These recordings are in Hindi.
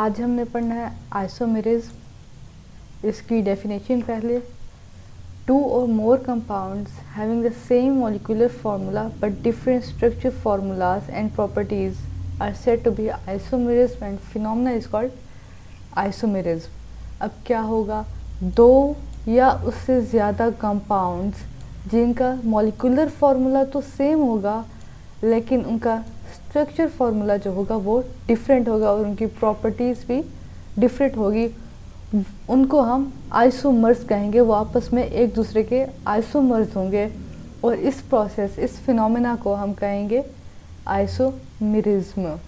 आज हमने पढ़ना है आइसोमेरिज्म। इसकी डेफिनेशन पहले, two or more compounds having the same molecular formula but different structure formulas and properties are said to be isomerism and phenomena is called isomerism. अब क्या होगा, दो या उससे ज़्यादा कंपाउंड्स जिनका मॉलिक्यूलर फार्मूला तो सेम होगा लेकिन उनका स्ट्रक्चर फार्मूला जो होगा वो डिफरेंट होगा और उनकी प्रॉपर्टीज़ भी डिफरेंट होगी, उनको हम आइसोमर्स कहेंगे। वो आपस में एक दूसरे के आइसोमर्स होंगे और इस प्रोसेस, इस फिनोमेना को हम कहेंगे आइसोमेरिज्म।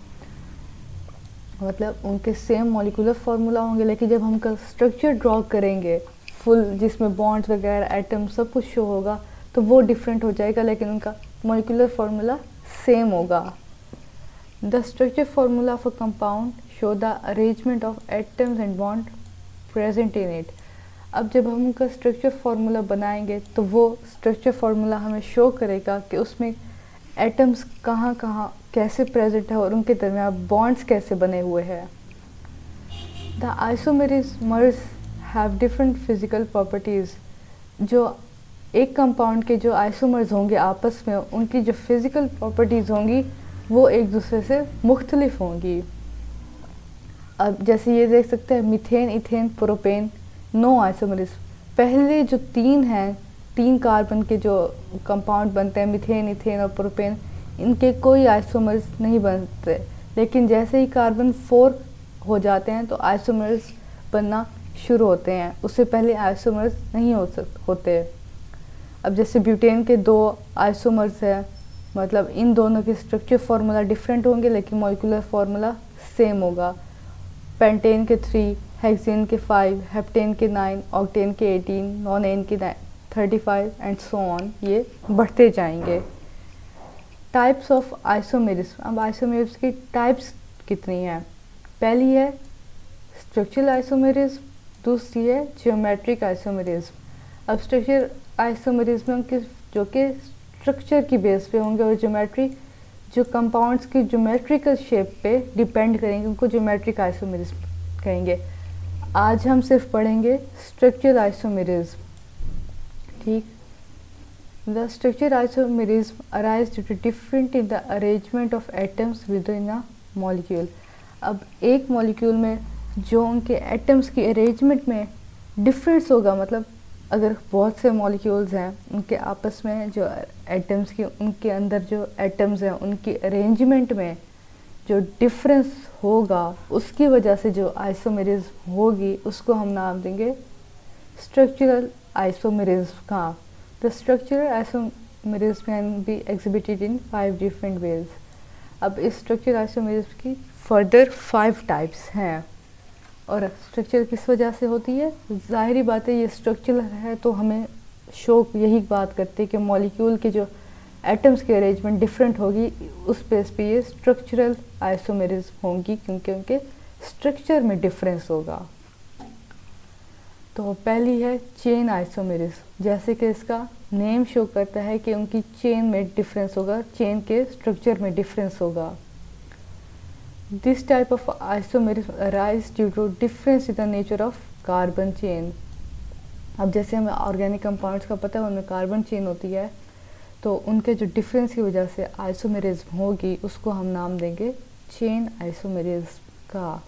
मतलब उनके सेम मॉलिक्यूलर फार्मूला होंगे लेकिन जब हम उनका स्ट्रक्चर ड्रॉ करेंगे फुल, जिसमें बॉन्ड्स वगैरह एटम सब कुछ शो होगा, तो वो डिफरेंट हो जाएगा लेकिन उनका मॉलिक्यूलर फार्मूला सेम होगा। The structure formula of a compound show the arrangement of atoms and bond present in it. अब जब हम उनका स्ट्रक्चर फार्मूला बनाएंगे तो वो स्ट्रक्चर फार्मूला हमें शो करेगा कि उसमें एटम्स कहाँ कहाँ कैसे प्रेजेंट है और उनके दरमियान बॉन्ड्स कैसे बने हुए हैं। The isomers have different physical properties. जो एक कंपाउंड के जो आइसोमर्स होंगे आपस में, उनकी जो फिज़िकल प्रॉपर्टीज़ होंगी वो एक दूसरे से मुख्तलिफ होंगी। अब जैसे ये देख सकते हैं, methane, ethane, propane, no isomerism. पहले जो तीन कार्बन के जो कंपाउंड बनते हैं, मीथेन, इथेन और प्रोपेन, इनके कोई आइसोमर्स नहीं बनते, लेकिन जैसे ही कार्बन 4 हो जाते हैं तो आइसोमर्स बनना शुरू होते हैं, उससे पहले आइसोमर्स नहीं होते। अब जैसे ब्यूटेन के 2 आइसोमर्स हैं, मतलब इन दोनों के स्ट्रक्चर फार्मूला डिफरेंट होंगे लेकिन मॉलिक्यूलर फार्मूला सेम होगा। पेंटेन के 3, हेक्सेन के 5, हेप्टेन के 9, ऑक्टेन के 18, नॉनेन के 35 एंड सो ऑन, ये बढ़ते जाएंगे। Types of isomerism. अब आइसोमेरिज्म की टाइप्स कितनी हैं? पहली है स्ट्रक्चरल आइसोमेरिज्म, दूसरी है ज्योमेट्रिक आइसोमेरिज्म। अब स्ट्रक्चरल आइसोमेरिज्म के जो कि स्ट्रक्चर की बेस पे होंगे और ज्योमेट्री जो कंपाउंड्स की ज्योमेट्रिकल शेप पे डिपेंड करेंगे, उनको ज्योमेट्रिक आइसोमेरिज्म कहेंगे। आज हम सिर्फ पढ़ेंगे स्ट्रक्चरल आइसोमेरिज्म, ठीक। The structural isomerism arise due to different in the arrangement of atoms within a molecule. अब एक मॉलिक्यूल में जो उनके एटम्स की अरेंजमेंट में डिफरेंस होगा, मतलब अगर बहुत से मॉलिक्यूल्स हैं, उनके आपस में जो एटम्स की, उनके अंदर जो एटम्स हैं उनकी अरेंजमेंट में जो डिफरेंस होगा, उसकी वजह से जो आइसोमेरिज्म होगी उसको हम नाम देंगे स्ट्रक्चरल आइसोमेरिज्म का। The structural isomerism can be exhibited in 5 different ways. अब इस स्ट्रक्चरल आइसोमेरिज्म की फर्दर 5 टाइप्स हैं। और स्ट्रक्चर किस वजह से होती है? ज़ाहिरी बात है, ये स्ट्रक्चरल है तो हमें शो यही बात करते हैं कि मॉलिक्यूल के जो एटम्स की अरेंजमेंट डिफरेंट होगी, उस बेस पे ये स्ट्रक्चरल आइसोमेरिज्म होंगी क्योंकि उनके स्ट्रक्चर में डिफरेंस होगा। तो पहली है चेन आइसोमेरिज्म। जैसे कि इसका नेम शो करता है कि उनकी चेन में डिफरेंस होगा, चेन के स्ट्रक्चर में डिफरेंस होगा। This type of isomerism arises due to difference in the nature of carbon chain। अब जैसे हमें ऑर्गेनिक कंपाउंड्स का पता है उनमें कार्बन चेन होती है, तो उनके जो डिफरेंस की वजह से आइसोमेरिज्म होगी उसको हम नाम देंगे चेन आइसोमेरिज्म का।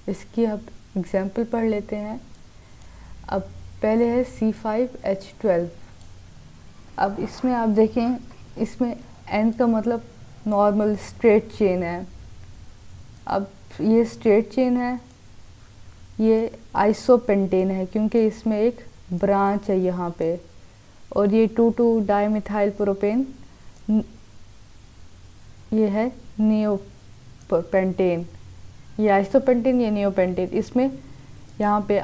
इसकी अब एग्जांपल पढ़ लेते हैं। अब पहले है C5H12। अब इसमें आप देखें, इसमें N का मतलब नॉर्मल स्ट्रेट चेन है। अब ये स्ट्रेट चेन है, ये आइसोपेंटेन है क्योंकि इसमें एक ब्रांच है यहाँ पे। और ये 2,2 डाइमिथाइल प्रोपेन, ये है नियोपेंटेन। ये आइसोपेंटेन, ये नियोपेंटेन। इसमें यहाँ पे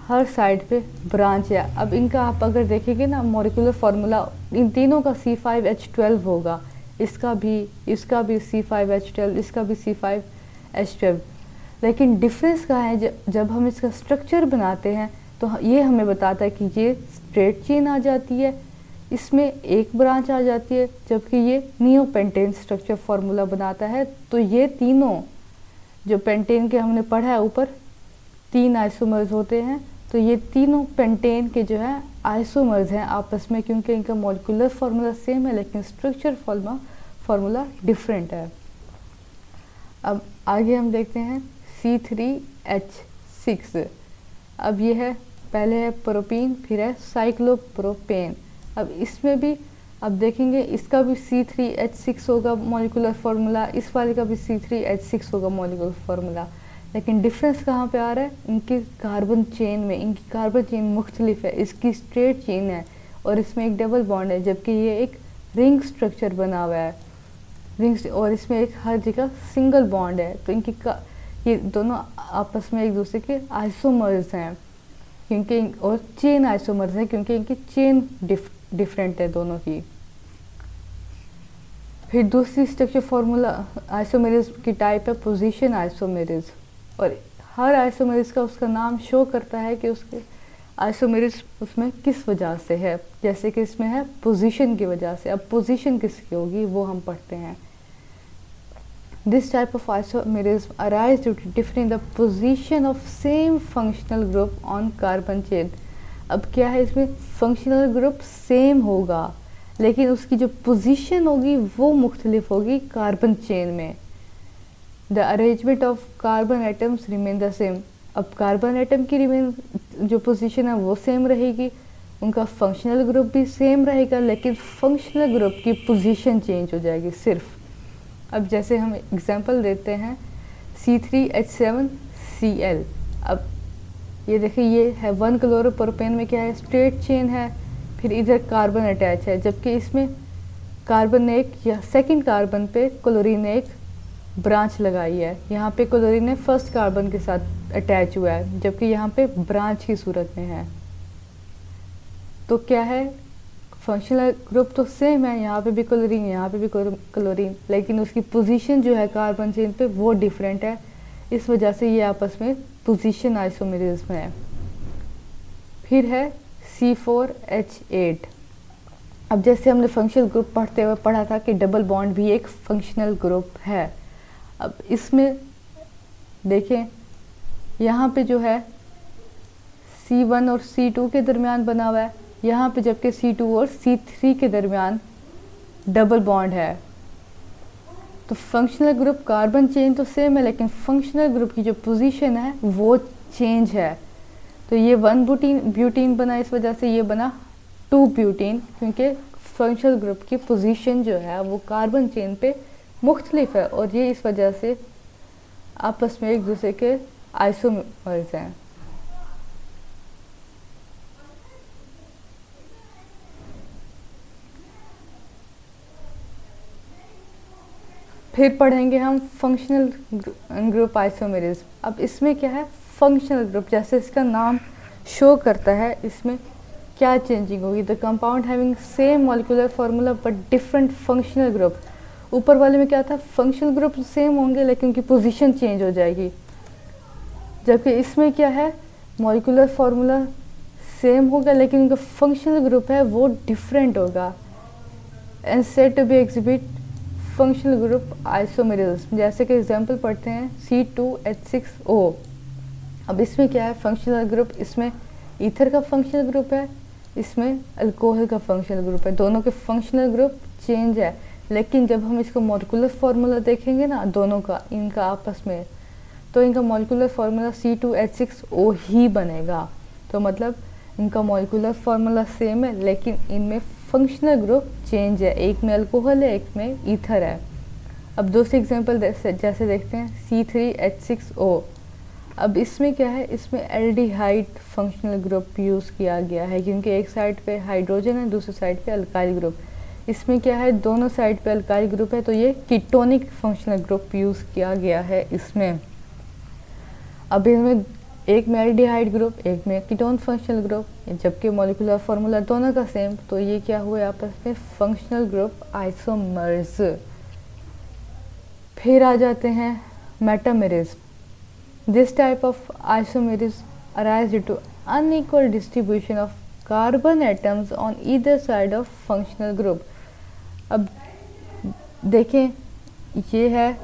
हर साइड पे ब्रांच है। अब इनका आप अगर देखेंगे ना मॉलिक्यूलर फार्मूला, इन तीनों का C5H12 होगा, इसका भी C5H12, इसका भी C5H12। लेकिन डिफरेंस कहाँ है? जब हम इसका स्ट्रक्चर बनाते हैं तो ये हमें बताता है कि ये स्ट्रेट चेन आ जाती है, इसमें एक ब्रांच आ जाती है, जबकि ये नियोपेंटेन स्ट्रक्चर फार्मूला बनाता है। तो ये तीनों जो पेंटेन के हमने पढ़ा है ऊपर 3 आइसोमर्स होते हैं, तो ये तीनों पेंटेन के जो है आइसोमर्स हैं आपस में, क्योंकि इनका मॉलिक्यूलर फार्मूला सेम है लेकिन स्ट्रक्चर फार्मूला डिफरेंट है। अब आगे हम देखते हैं C3H6। अब ये है, पहले है प्रोपीन, फिर है साइक्लोप्रोपेन। अब इसमें भी अब देखेंगे इसका भी C3H6 होगा मॉलिक्यूलर फार्मूला, इस वाले का भी C3H6 होगा मॉलिक्यूलर फार्मूला, लेकिन डिफरेंस कहाँ पे आ रहा है, इनकी कार्बन चेन में। इनकी कार्बन चेन मुख्तलिफ है, इसकी स्ट्रेट चेन है और इसमें एक डबल बॉन्ड है, जबकि ये एक रिंग स्ट्रक्चर बना हुआ है, रिंग्स, और इसमें एक हर जगह सिंगल बॉन्ड है। तो ये दोनों आपस में एक दूसरे के आइसोमर्स हैं, क्योंकि और चेन आइसोमर्स हैं क्योंकि इनकी चेन डिफरेंट है दोनों की। फिर दूसरी स्ट्रक्चर फार्मूला आइसोमेरिज की टाइप है पोजीशन आइसोमेरिज, और हर आइसोमेरिज का उसका नाम शो करता है कि उसके आइसोमेरिज उसमें किस वजह से है। जैसे कि इसमें है पोजीशन की वजह से। अब पोजीशन किसकी होगी वो हम पढ़ते हैं। This type of isomerism arise due to difference in the position of same functional group on carbon chain. अब क्या है, इसमें फंक्शनल ग्रुप सेम होगा लेकिन उसकी जो पोजीशन होगी वो मुख्तलिफ होगी कार्बन चेन में। The arrangement of carbon atoms remain the same. अब कार्बन एटम की जो पोजीशन है वो सेम रहेगी, उनका फंक्शनल ग्रुप भी सेम रहेगा, लेकिन फंक्शनल ग्रुप की पोजीशन चेंज हो जाएगी सिर्फ। अब जैसे हम एग्जांपल देते हैं C3H7Cl। अब ये देखिए, ये है 1 क्लोरोप्रोपेन में क्या है, स्ट्रेट चेन है, फिर इधर कार्बन अटैच है, जबकि इसमें कार्बन ने एक या सेकंड कार्बन पे क्लोरीन ने एक ब्रांच लगाई है। यहाँ पे क्लोरीन ने फर्स्ट कार्बन के साथ अटैच हुआ है, जबकि यहाँ पे ब्रांच की सूरत में है। तो क्या है, फंक्शनल ग्रुप तो सेम है, यहाँ पे भी क्लोरीन, यहाँ पे भी क्लोरीन, लेकिन उसकी पोजीशन जो है कार्बन चेन पे वो डिफरेंट है। इस वजह से ये आपस में पोजीशन आइसोमेरिज्म है। फिर है C4H8। अब जैसे हमने फंक्शनल ग्रुप पढ़ते हुए पढ़ा था कि डबल बॉन्ड भी एक फंक्शनल ग्रुप है। अब इसमें देखें, यहाँ पे जो है C1 और C2 के दरमियान बना हुआ है, यहाँ पे जबकि C2 और C3 के दरमियान डबल बॉन्ड है। तो फंक्शनल ग्रुप कार्बन चेन तो सेम है, लेकिन फंक्शनल ग्रुप की जो पोजीशन है वो चेंज है। तो ये 1 ब्यूटीन बना, इस वजह से ये बना 2 ब्यूटीन, क्योंकि फंक्शनल ग्रुप की पोजीशन जो है वो कार्बन चेन पे मुख्तलिफ है, और ये इस वजह से आपस में एक दूसरे के आइसोमर्स हैं। फिर पढ़ेंगे हम फंक्शनल ग्रुप आइसोमेरिज्म। अब इसमें क्या है, फंक्शनल ग्रुप, जैसे इसका नाम शो करता है, इसमें क्या चेंजिंग होगी, the compound having same molecular formula but different functional group. ऊपर वाले में क्या था, फंक्शनल ग्रुप सेम होंगे लेकिन उनकी पोजीशन चेंज हो जाएगी, जबकि इसमें क्या है, मॉलिक्यूलर फार्मूला सेम होगा लेकिन उनका फंक्शनल ग्रुप है वो डिफरेंट होगा। And said to be exhibit functional group isomerism. जैसे कि एग्जांपल पढ़ते हैं C2H6O। अब इसमें क्या है, फंक्शनल ग्रुप, इसमें ईथर का फंक्शनल ग्रुप है, इसमें अल्कोहल का फंक्शनल ग्रुप है, दोनों के फंक्शनल ग्रुप चेंज है। लेकिन जब हम इसका मॉलिक्यूलर फार्मूला देखेंगे ना दोनों का, इनका आपस में, तो इनका मॉलिक्यूलर फार्मूला C2H6O ही बनेगा। तो मतलब इनका मॉलिक्यूलर फार्मूला सेम है लेकिन इनमें फंक्शनल ग्रुप चेंज है, एक में अल्कोहल है, एक में ईथर है। अब दूसरी एग्जांपल जैसे देखते हैं C3H6O। अब इसमें क्या है, इसमें एल्डिहाइड फंक्शनल ग्रुप यूज़ किया गया है, क्योंकि एक साइड पे हाइड्रोजन है, दूसरी साइड पे अल्काइल ग्रुप। इसमें क्या है, दोनों साइड पे अल्काइल ग्रुप है, तो ये कीटोनिक फंक्शनल ग्रुप यूज़ किया गया है इसमें। अब इसमें एक में एल्डिहाइड ग्रुप, एक में कीटोन फंक्शनल ग्रुप, जबकि मॉलिक्यूलर फार्मूला दोनों का सेम, तो ये क्या हुआ आपस में, फंक्शनल ग्रुप आइसोमर्स। फिर आ जाते हैं metamerism. This type of isomerism arises due to unequal distribution of carbon atoms on either side of functional group। अब देखें, ये है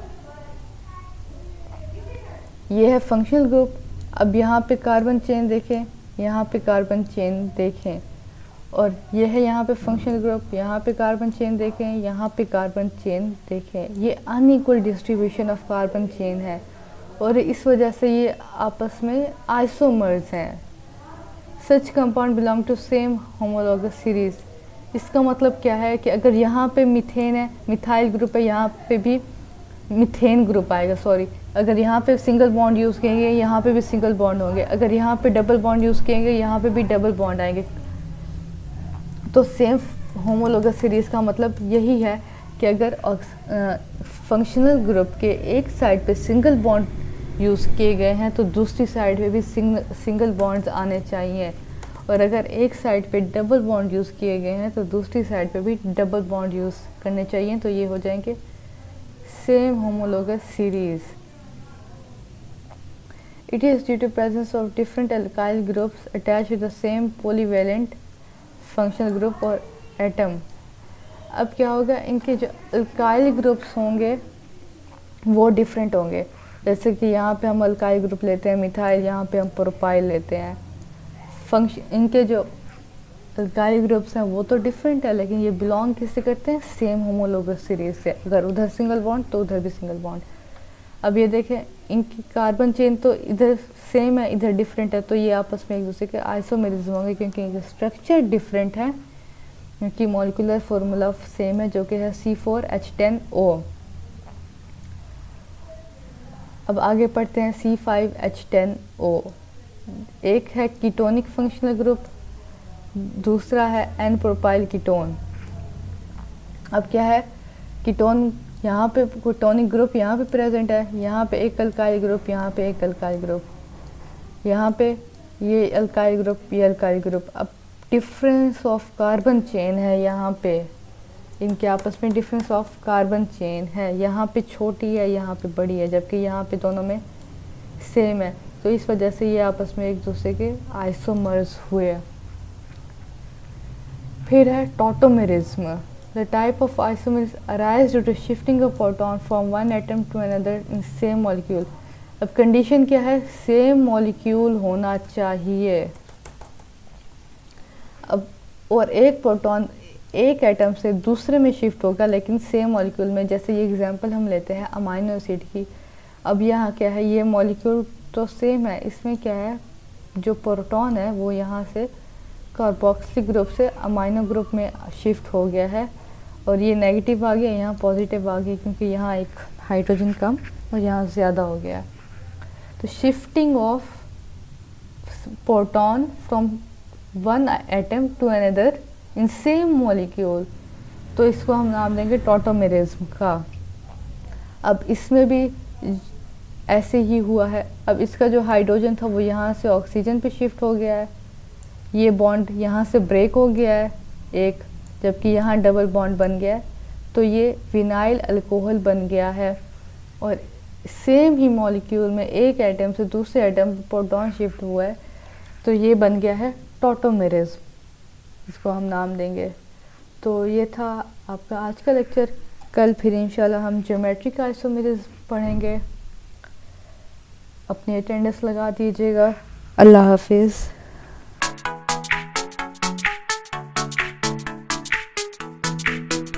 ये है फंक्शनल ग्रुप। अब यहाँ पे कार्बन चेन देखें, यहाँ पे कार्बन चेन देखें, और ये है यहाँ पे फंक्शनल ग्रुप, यहाँ पे कार्बन चेन देखें, यहाँ पे कार्बन चेन देखें। ये unequal distribution of carbon chain है और इस वजह से ये आपस में आइसोमर्स हैं। Such compound belong to same homologous series. इसका मतलब क्या है कि अगर यहाँ पे मीथेन है, मिथाइल ग्रुप है, यहाँ पे भी मीथेन ग्रुप आएगा, सॉरी। अगर यहाँ पे सिंगल बॉन्ड यूज़ करेंगे, यहाँ पे भी सिंगल बॉन्ड होंगे। अगर यहाँ पे डबल बॉन्ड यूज़ करेंगे, यहाँ पे भी डबल बॉन्ड आएंगे। तो सेम होमोलॉगस सीरीज़ का मतलब यही है कि अगर फंक्शनल ग्रुप के एक साइड पे सिंगल बॉन्ड यूज़ किए गए हैं तो दूसरी साइड पे भी सिंगल बॉन्ड्स आने चाहिए, और अगर एक साइड पे डबल बॉन्ड यूज़ किए गए हैं तो दूसरी साइड पे भी डबल बॉन्ड यूज़ करने चाहिए। तो ये हो जाएंगे same homologous series. It is due to presence of different alkyl groups attached to the same polyvalent functional group और atom। अब क्या होगा, इनके जो अल्काइल ग्रुप्स होंगे वो डिफरेंट होंगे। जैसे कि यहाँ पे हम अल्काइल ग्रुप लेते हैं मिथाइल, यहाँ पे हम प्रोपाइल लेते हैं। इनके जो अल्काइल ग्रुप्स हैं वो तो डिफरेंट है, लेकिन ये बिलोंग किससे करते हैं, सेम होमोलॉगस सीरीज से। अगर उधर सिंगल बॉन्ड तो उधर भी सिंगल बॉन्ड। अब ये देखें, इनकी कार्बन चेन तो इधर सेम है, इधर डिफरेंट है, तो ये आपस में एक दूसरे के आइसोमेरिज्म होंगे क्योंकि इनका स्ट्रक्चर डिफरेंट है, क्योंकि मॉलिक्यूलर फार्मूला सेम है जो कि है C4H10O। अब आगे पढ़ते हैं C5H10O। एक है कीटोनिक फंक्शनल ग्रुप, दूसरा है एन प्रोपाइल कीटोन। अब क्या है, कीटोन यहाँ पे कीटोनिक ग्रुप यहाँ पे प्रेजेंट है, यहाँ पे एक अल्काइल ग्रुप, यहाँ पे एक अल्काइल ग्रुप, यहाँ पे ये अल्काइल ग्रुप, ये अल्काइल ग्रुप। अब डिफरेंस ऑफ कार्बन चेन है, यहाँ पे इनके आपस में डिफरेंस ऑफ कार्बन चेन है, यहाँ पे छोटी है, यहाँ पे बड़ी है, जबकि यहाँ पे दोनों में सेम है। तो इस वजह से ये आपस में एक दूसरे के आइसोमर्स हुए। फिर है tautomerism. The type of isomers arise due to shifting a proton from one atom to another in same molecule। अब कंडीशन क्या है, सेम मॉलिक्यूल होना चाहिए। अब और एक प्रोटॉन एक एटम से दूसरे में शिफ्ट होगा लेकिन सेम मॉलिक्यूल में। जैसे ये एग्जांपल हम लेते हैं अमाइनो एसिड की। अब यहाँ क्या है, ये मॉलिक्यूल तो सेम है, इसमें क्या है, जो प्रोटॉन है वो यहाँ से कार्बोक्सिलिक ग्रुप से अमाइनो ग्रुप में शिफ्ट हो गया है, और ये नेगेटिव आ गया, यहाँ पॉजिटिव आ गया, क्योंकि यहाँ एक हाइड्रोजन कम और यहाँ ज़्यादा हो गया। तो shifting of proton from one atom to another in same molecule, तो इसको हम नाम देंगे टॉटोमेरिज्म का। अब इसमें भी ऐसे ही हुआ है। अब इसका जो हाइड्रोजन था वो यहाँ से ऑक्सीजन पे शिफ्ट हो गया है, ये बॉन्ड यहाँ से ब्रेक हो गया है एक, जबकि यहाँ डबल बॉन्ड बन गया है, तो ये विनाइल अल्कोहल बन गया है। और सेम ही मॉलिक्यूल में एक एटम से दूसरे एटम प्रोटॉन शिफ्ट हुआ है, तो ये बन गया है टॉटोमेरिज्म, इसको हम नाम देंगे। तो ये था आपका आज का लेक्चर। कल फिर इंशाल्लाह हम ज्योमेट्रिक आइसोमेरिज्म पढ़ेंगे। अपनी अटेंडेंस लगा दीजिएगा। अल्लाह हाफिज़।